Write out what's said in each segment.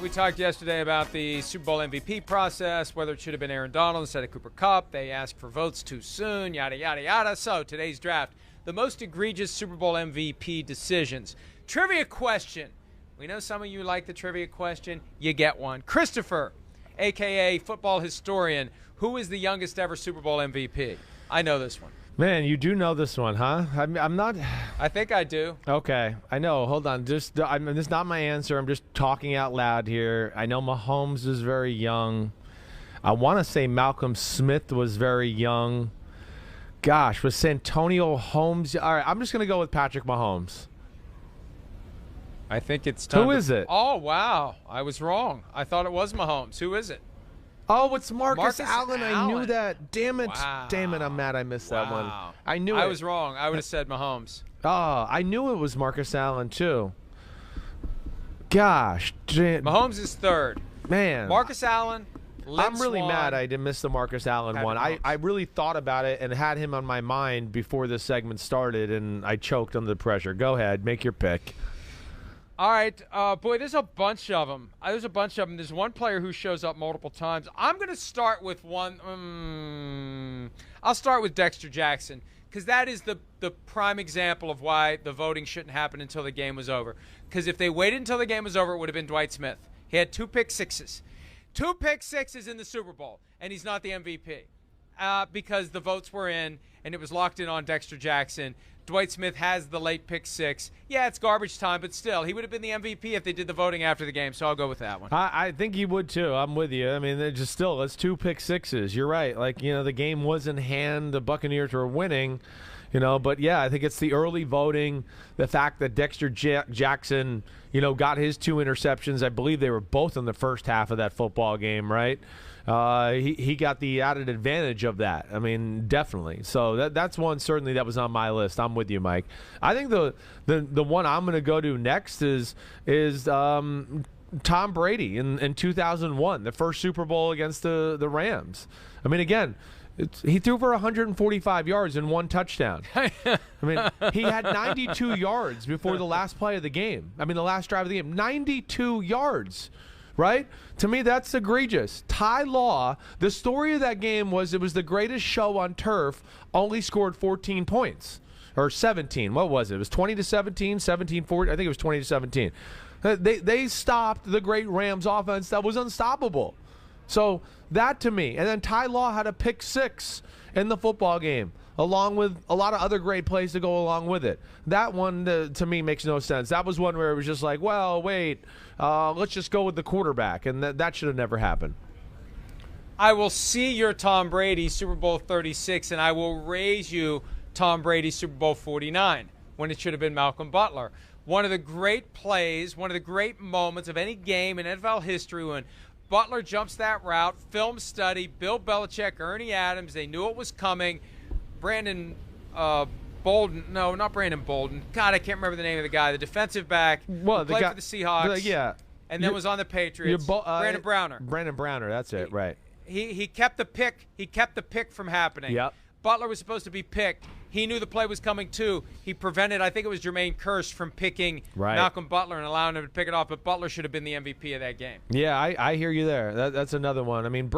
We talked yesterday about the Super Bowl MVP process, whether it should have been Aaron Donald instead of Cooper Kupp. They asked for votes too soon, yada, yada, yada. So today's draft, the most egregious Super Bowl MVP decisions. Trivia question. We know some of you like the trivia question. You get one. Christopher, a.k.a. football historian, who is the youngest ever Super Bowl MVP? I know this one. Man, you do know this one, huh? I'm not. I think I do. Okay, I know. Hold on. This is not my answer. I'm just talking out loud here. I know Mahomes is very young. I want to say Malcolm Smith was very young. Gosh, was Santonio Holmes? All right, I'm just going to go with Patrick Mahomes. I think it's time. Who is it? Oh, wow. I was wrong. I thought it was Mahomes. Who is it? Oh, it's Marcus Allen. I knew that. Damn it. Wow. Damn it. I'm mad I missed that one. I knew it. I was wrong. I would have said Mahomes. Oh, I knew it was Marcus Allen, too. Gosh. Mahomes is third. Man. Marcus Allen, I'm really mad I didn't miss the Marcus Allen one. I really thought about it and had him on my mind before this segment started, and I choked under the pressure. Go ahead. Make your pick. All right. Boy, there's a bunch of them. There's one player who shows up multiple times. I'm going to start with one. I'll start with Dexter Jackson, because that is the prime example of why the voting shouldn't happen until the game was over. Because if they waited until the game was over, it would have been Dwight Smith. He had 2 pick sixes. 2 pick sixes in the Super Bowl, and he's not the MVP because the votes were in, and it was locked in on Dexter Jackson. Dwight Smith has the late pick 6. Yeah, it's garbage time, but still, he would have been the MVP if they did the voting after the game, so I'll go with that one. I think he would, too. I'm with you. I mean, it's 2 pick sixes. You're right. The game was in hand. The Buccaneers were winning, but, yeah, I think it's the early voting, the fact that Dexter Jackson, got his 2 interceptions. I believe they were both in the first half of that football game, right? He got the added advantage of that. I mean, definitely. So that's one certainly that was on my list. I'm with you, Mike. I think the one I'm going to go to next is Tom Brady in 2001, the first Super Bowl against the Rams. I mean, again, he threw for 145 yards and 1 touchdown. I mean, he had 92 yards before the last play of the game. I mean, the last drive of the game. 92 yards. Right? To me, that's egregious. Ty Law, the story of that game was it was the greatest show on turf, only scored 14 points. Or 17. What was it? It was 20-17, 17-14. I think it was 20-17. They stopped the great Rams offense that was unstoppable. So that to me. And then Ty Law had a pick 6 in the football game, along with a lot of other great plays to go along with it. That one, to me, makes no sense. That was one where it was just like, well, wait, let's just go with the quarterback, and that should have never happened. I will see your Tom Brady Super Bowl 36, and I will raise you Tom Brady Super Bowl 49, when it should have been Malcolm Butler. One of the great plays, one of the great moments of any game in NFL history when Butler jumps that route, film study, Bill Belichick, Ernie Adams, they knew it was coming. Brandon Bolden. No, not Brandon Bolden. God, I can't remember the name of the guy. The defensive back who played for the Seahawks. Yeah. And then was on the Patriots. Brandon Browner. Brandon Browner, that's it, right. He kept the pick. He kept the pick from happening. Yep. Butler was supposed to be picked. He knew the play was coming too. He prevented, I think it was Jermaine Kearse, from picking Malcolm Butler and allowing him to pick it off. But Butler should have been the MVP of that game. Yeah, I hear you there. That's another one. I mean,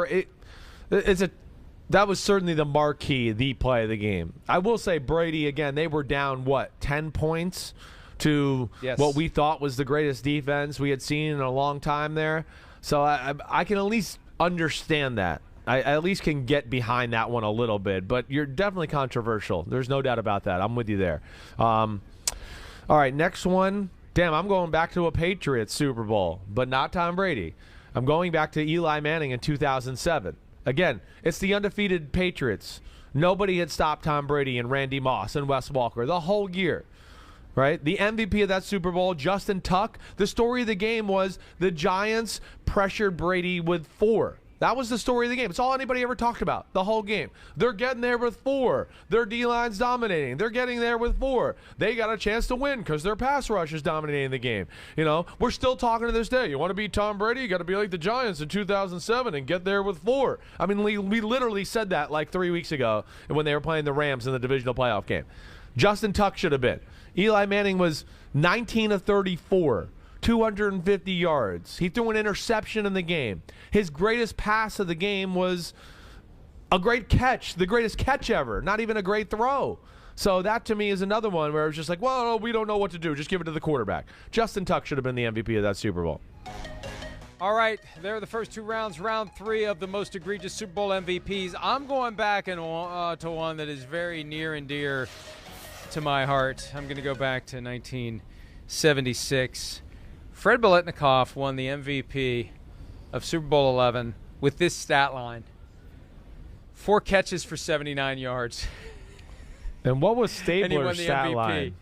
that was certainly the marquee, the play of the game. I will say Brady, again, they were down, 10 points to what we thought was the greatest defense we had seen in a long time there. So I can at least understand that. I at least can get behind that one a little bit. But you're definitely controversial. There's no doubt about that. I'm with you there. All right, next one. Damn, I'm going back to a Patriots Super Bowl, but not Tom Brady. I'm going back to Eli Manning in 2007. Again, it's the undefeated Patriots. Nobody had stopped Tom Brady and Randy Moss and Wes Walker the whole year, right? The MVP of that Super Bowl, Justin Tuck. The story of the game was the Giants pressured Brady with 4. That was the story of the game. It's all anybody ever talked about, the whole game. They're getting there with 4. Their D-line's dominating. They're getting there with 4. They got a chance to win because their pass rush is dominating the game. We're still talking to this day. You want to beat Tom Brady? You got to be like the Giants in 2007 and get there with 4. I mean, we literally said that like 3 weeks ago when they were playing the Rams in the divisional playoff game. Justin Tuck should have been. Eli Manning was 19 of 34. 250 yards. He threw an interception in the game. His greatest pass of the game was a great catch, the greatest catch ever, not even a great throw. So that to me is another one where it's just like, well, we don't know what to do. Just give it to the quarterback. Justin Tuck should have been the MVP of that Super Bowl. All right, there are the first two rounds, round three of the most egregious Super Bowl MVPs. I'm going back to one that is very near and dear to my heart. I'm going to go back to 1976. Fred Biletnikoff won the MVP of Super Bowl 11 with this stat line: 4 catches for 79 yards. And what was And he won Stabler's the stat MVP. line?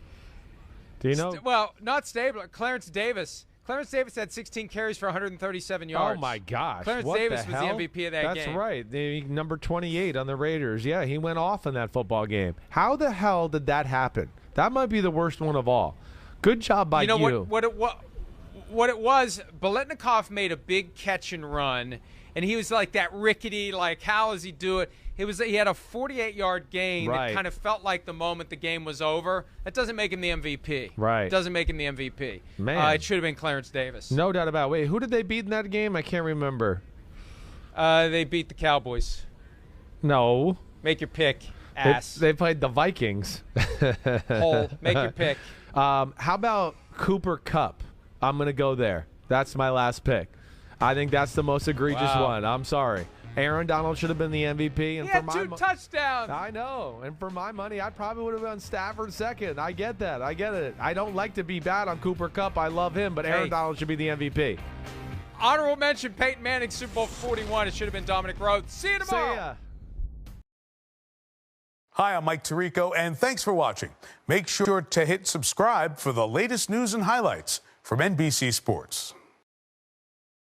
Do you know? Well, not Stabler. Clarence Davis. Clarence Davis had 16 carries for 137 yards. Oh, my gosh. Clarence What Davis the was the hell? MVP of that game. That's right. Number 28 on the Raiders. Yeah, he went off in that football game. How the hell did that happen? That might be the worst one of all. Good job by you. You know what it was, Biletnikoff made a big catch and run, and he was like that rickety, like, how does he do it? He had a 48-yard gain Right. that kind of felt like the moment the game was over. That doesn't make him the MVP. Right. It doesn't make him the MVP. Man. It should have been Clarence Davis. No doubt about it. Wait, who did they beat in that game? I can't remember. They beat the Cowboys. No. Make your pick, ass. They played the Vikings. Hole. Make your pick. How about Cooper Kupp? I'm going to go there. That's my last pick. I think that's the most egregious one. I'm sorry. Aaron Donald should have been the MVP. And He had 2 touchdowns. I know. And for my money, I probably would have been Stafford second. I get that. I get it. I don't like to be bad on Cooper Kupp. I love him, but Aaron Donald should be the MVP. Honorable mention, Peyton Manning, Super Bowl 41. It should have been Dominic Rhodes. See you tomorrow. See ya. Hi, I'm Mike Tirico, and thanks for watching. Make sure to hit subscribe for the latest news and highlights from NBC Sports.